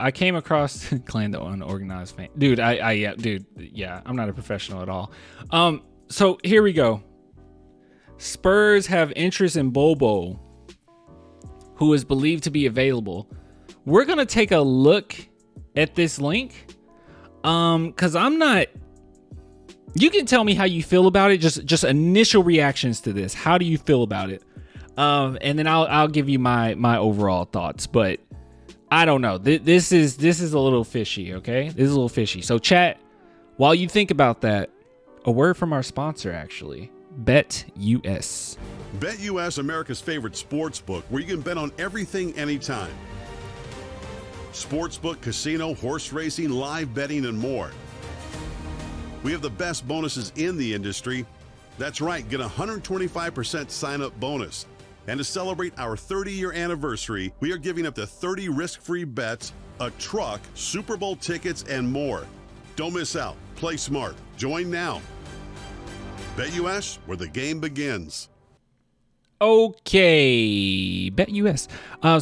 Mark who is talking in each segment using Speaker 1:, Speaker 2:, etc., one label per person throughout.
Speaker 1: I came across Clan the Unorganized Fan. Dude, yeah, I'm not a professional at all. So here we go. Spurs have interest in Bol Bol, who is believed to be available. We're gonna take a look at this link. Cause I'm not. You can tell me how you feel about it. Just initial reactions to this. How do you feel about it? And then I'll give you my overall thoughts. But I don't know. This is a little fishy. Okay, this is a little fishy. So chat, while you think about that, a word from our sponsor actually, BetUS.
Speaker 2: BetUS, America's favorite sports book, where you can bet on everything, anytime. Sportsbook, casino, horse racing, live betting, and more. We have the best bonuses in the industry. That's right, get a 125% sign-up bonus. And to celebrate our 30-year anniversary, we are giving up to 30 risk-free bets, a truck, Super Bowl tickets, and more. Don't miss out. Play smart. Join now. BetUS, where the game begins.
Speaker 1: Okay, BetUS.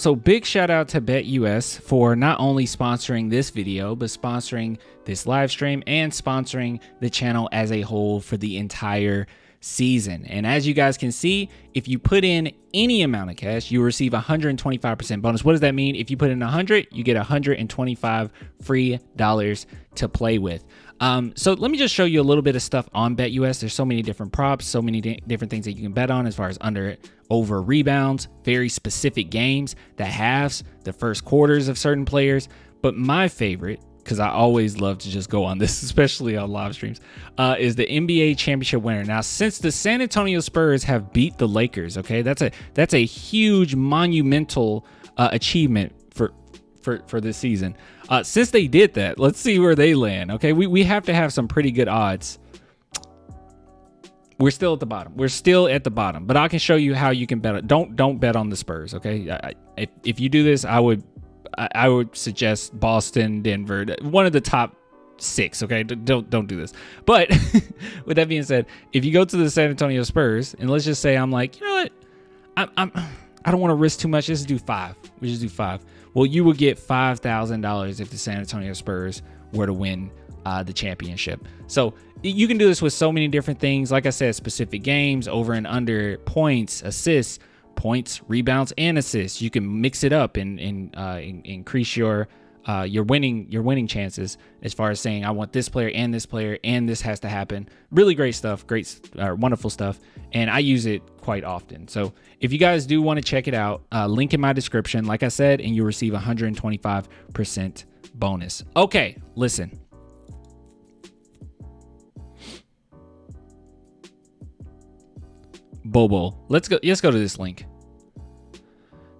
Speaker 1: So big shout out to BetUS for not only sponsoring this video, but sponsoring this live stream and sponsoring the channel as a whole for the entire season. And as you guys can see, if you put in any amount of cash, you receive 125% bonus. What does that mean? If you put in 100, you get 125 free dollars to play with. So let me just show you a little bit of stuff on BetUS. There's so many different props, so many different things that you can bet on as far as under, over rebounds, very specific games, the halves, the first quarters of certain players. But my favorite, because I always love to just go on this, especially on live streams, is the NBA championship winner. Now, since the San Antonio Spurs have beat the Lakers, okay, that's a huge monumental achievement for this season. Since they did that, let's see where they land. Okay, we have to have some pretty good odds. We're still at the bottom. But I can show you how you can bet it. Don't bet on the Spurs. Okay, if you do this, I would suggest Boston, Denver, one of the top 6. Okay, don't do this. But with that being said, if you go to the San Antonio Spurs, and let's just say I'm like, you know what, I don't want to risk too much. Let's do 5. We just do 5. Well, you will get $5,000 if the San Antonio Spurs were to win the championship. So you can do this with so many different things. Like I said, specific games, over and under, points, assists, rebounds, and assists. You can mix it up and increase your winning chances as far as saying, I want this player, and this has to happen. Really great stuff, wonderful stuff, and I use it quite often. So if you guys do want to check it out, link in my description, like I said, and you'll receive 125% bonus. Okay, listen. Bol Bol. Let's go to this link.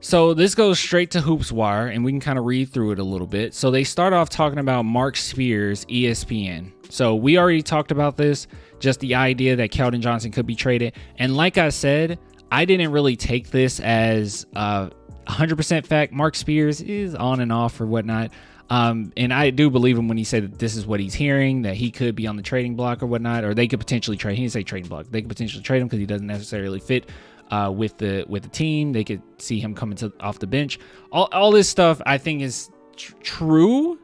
Speaker 1: So this goes straight to Hoops Wire, and we can kind of read through it a little bit. So they start off talking about Mark Spears, ESPN. So we already talked about this, just the idea that Keldon Johnson could be traded. And like I said, I didn't really take this as 100% fact. Mark Spears is on and off or whatnot. And I do believe him when he said that this is what he's hearing, that he could be on the trading block or whatnot, or they could potentially trade. He didn't say trading block. They could potentially trade him because he doesn't necessarily fit with the team. They could see him coming off the bench. All this stuff I think is true,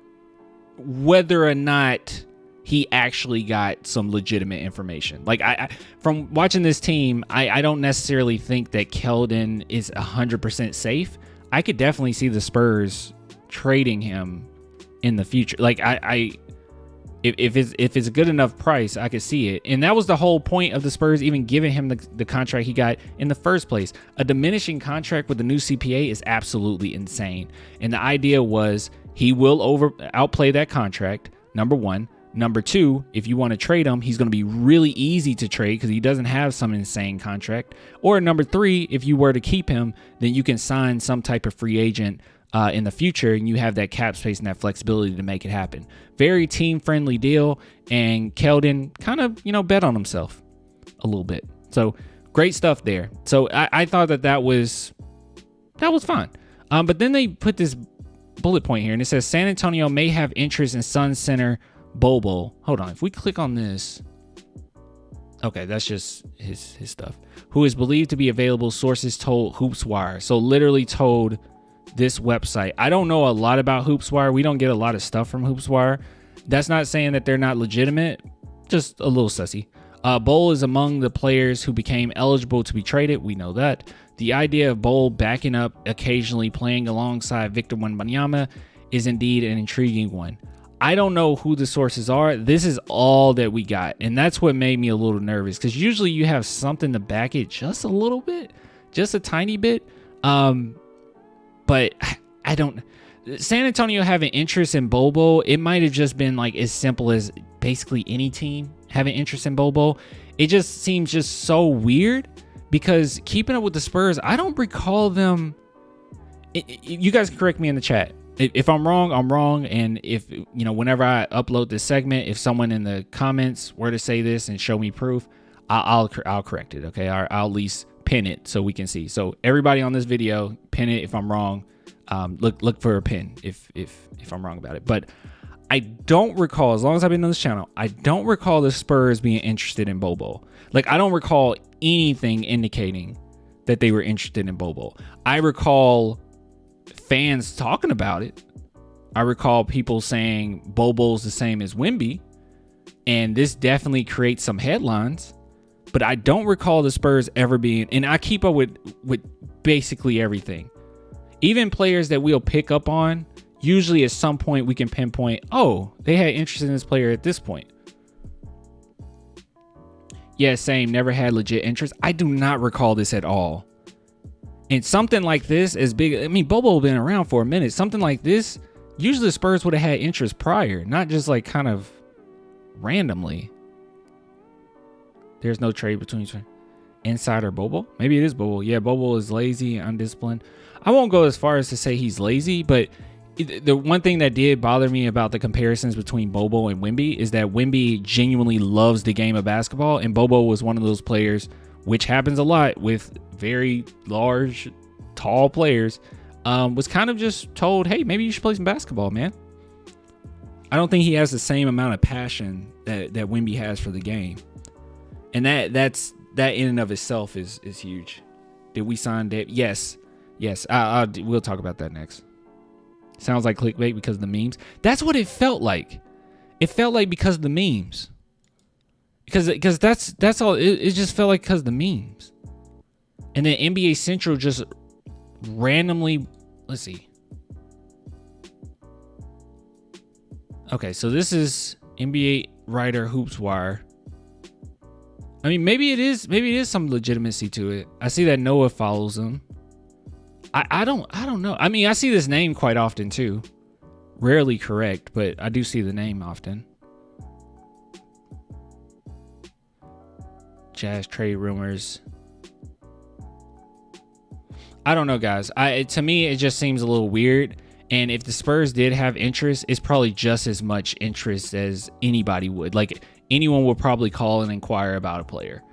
Speaker 1: whether or not he actually got some legitimate information. Like I from watching this team, I don't necessarily think that Keldon is 100% safe. I could definitely see the Spurs trading him in the future. Like if it's a good enough price, I could see it. And that was the whole point of the Spurs even giving him the contract he got in the first place. A diminishing contract with the new CPA is absolutely insane. And the idea was he will outplay that contract, number one. Number two, if you want to trade him, he's going to be really easy to trade because he doesn't have some insane contract. Or number three, if you were to keep him, then you can sign some type of free agent in the future, and you have that cap space and that flexibility to make it happen. Very team-friendly deal, and Keldon kind of, bet on himself a little bit. So great stuff there. So I thought that was fine. But then they put this bullet point here, and it says San Antonio may have interest in Sun center Bol Bol. Hold on. If we click on this, okay, that's just his stuff. Who is believed to be available, sources told Hoops Wire. So literally told this website. I don't know a lot about HoopsWire. We don't get a lot of stuff from HoopsWire. That's not saying that they're not legitimate, just a little sussy. Bol is among the players who became eligible to be traded. We know that. The idea of Bol backing up, occasionally playing alongside Victor Wembanyama, is indeed an intriguing one. I don't know who the sources are. This is all that we got. And that's what made me a little nervous, because usually you have something to back it just a little bit, just a tiny bit. But I don't. San Antonio having interest in Bol Bol, it might have just been like as simple as basically any team having interest in Bol Bol. It just seems just so weird, because keeping up with the Spurs, I don't recall them. You guys can correct me in the chat. If I'm wrong, I'm wrong. And if, whenever I upload this segment, if someone in the comments were to say this and show me proof, I'll correct it. Okay. I'll at least pin it so we can see. So everybody on this video, pin it if I'm wrong. Look for a pin if I'm wrong about it. But I don't recall, as long as I've been on this channel, I don't recall the Spurs being interested in Bol Bol. Like, I don't recall anything indicating that they were interested in Bol Bol. I recall fans talking about it. I recall people saying Bol Bol's the same as Wemby, and this definitely creates some headlines. But I don't recall the Spurs ever being, and I keep up with basically everything. Even players that we'll pick up on, usually at some point we can pinpoint, oh, they had interest in this player at this point. Yeah, same, never had legit interest. I do not recall this at all. And something like this, as big, I mean, Bol Bol been around for a minute. Something like this, usually the Spurs would have had interest prior, not just like kind of randomly. There's no trade between insider Bol Bol. Maybe it is Bol Bol. Yeah, Bol Bol is lazy, undisciplined. I won't go as far as to say he's lazy, but the one thing that did bother me about the comparisons between Bol Bol and Wemby is that Wemby genuinely loves the game of basketball, and Bol Bol was one of those players, which happens a lot with very large, tall players, was kind of just told, hey, maybe you should play some basketball, man. I don't think he has the same amount of passion that Wemby has for the game. And that in and of itself is huge. Did we sign Dave? Yes. We'll talk about that next. Sounds like clickbait because of the memes. That's what it felt like. It felt like because of the memes. Because that's all. It just felt like because of the memes. And then NBA Central just randomly. Let's see. Okay, so this is NBA writer HoopsWire. I mean, maybe it is some legitimacy to it. I see that Noah follows him. I don't know. I mean, I see this name quite often too. Rarely correct, but I do see the name often. Jazz trade rumors. I don't know, guys. To me, it just seems a little weird. And if the Spurs did have interest, it's probably just as much interest as anybody would. Like, anyone would probably call and inquire about a player.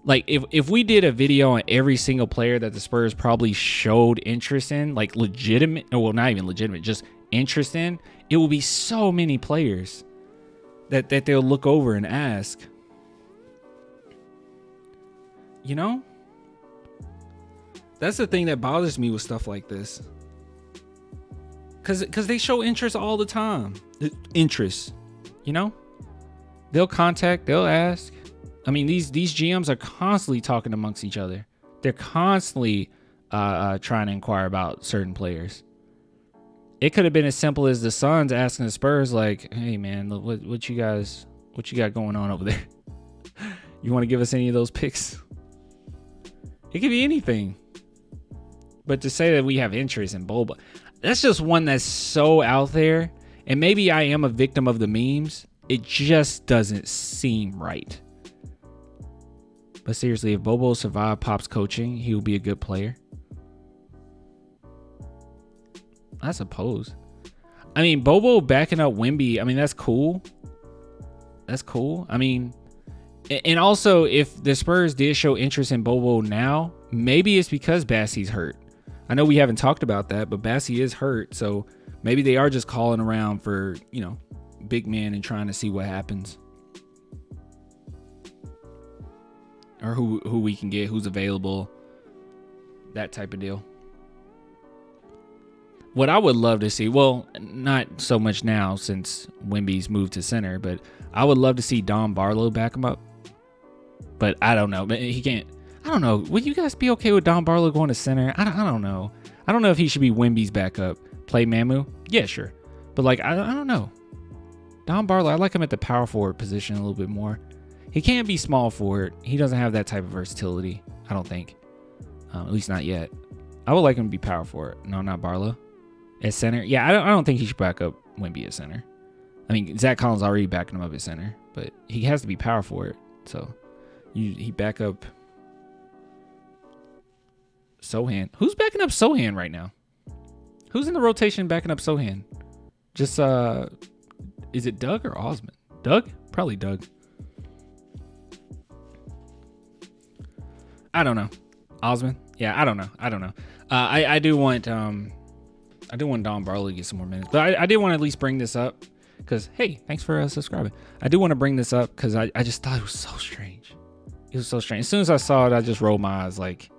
Speaker 1: Like, if we did a video on every single player that the Spurs probably showed interest in, like legitimate, well, not even legitimate, just interest in, it will be so many players that they'll look over and ask. You know? That's the thing that bothers me with stuff like this. Because they show interest all the time. Interest, you know? They'll contact, they'll ask. I mean, these GMs are constantly talking amongst each other. They're constantly trying to inquire about certain players. It could have been as simple as the Suns asking the Spurs, like, "Hey, man, what you got going on over there? You want to give us any of those picks?" It could be anything. But to say that we have interest in Bol Bol, that's just one that's so out there. And maybe I am a victim of the memes. It just doesn't seem right. But seriously, if Bol Bol survived Pop's coaching, he will be a good player. I suppose. I mean, Bol Bol backing up Wemby, I mean, that's cool. That's cool. I mean, and also, if the Spurs did show interest in Bol Bol now, maybe it's because Bassie's hurt. I know we haven't talked about that, but Bassie is hurt. So maybe they are just calling around for, big men and trying to see what happens. Or who we can get, who's available, that type of deal. What I would love to see, well, not so much now since Wemby's moved to center, but I would love to see Don Barlow back him up. But I don't know. But he can't. I don't know. Would you guys be okay with Don Barlow going to center? I don't know. I don't know if he should be Wemby's backup. Play Mamu? Yeah, sure. But like, I don't know. Don Barlow, I like him at the power forward position a little bit more. He can't be small forward. He doesn't have that type of versatility, I don't think. At least not yet. I would like him to be power forward. No, not Barlow. At center? Yeah, I don't think he should back up Wemby at center. I mean, Zach Collins already backing him up at center, but he has to be power forward. So he back up Sohan. Who's backing up Sohan right now? Who's in the rotation backing up Sohan? Just is it Doug or Osmond? Doug? Probably Doug. I don't know. Osmond? Yeah, I don't know. I do want Don Barlow to get some more minutes, but I did want to at least bring this up because, hey, thanks for subscribing. I do want to bring this up because I just thought it was so strange. It was so strange. As soon as I saw it, I just rolled my eyes like,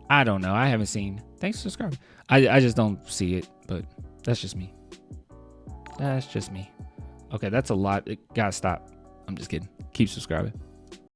Speaker 1: I don't know. I haven't seen. Thanks for subscribing. I just don't see it, but that's just me. That's just me. Okay, that's a lot. Gotta stop. I'm just kidding. Keep subscribing.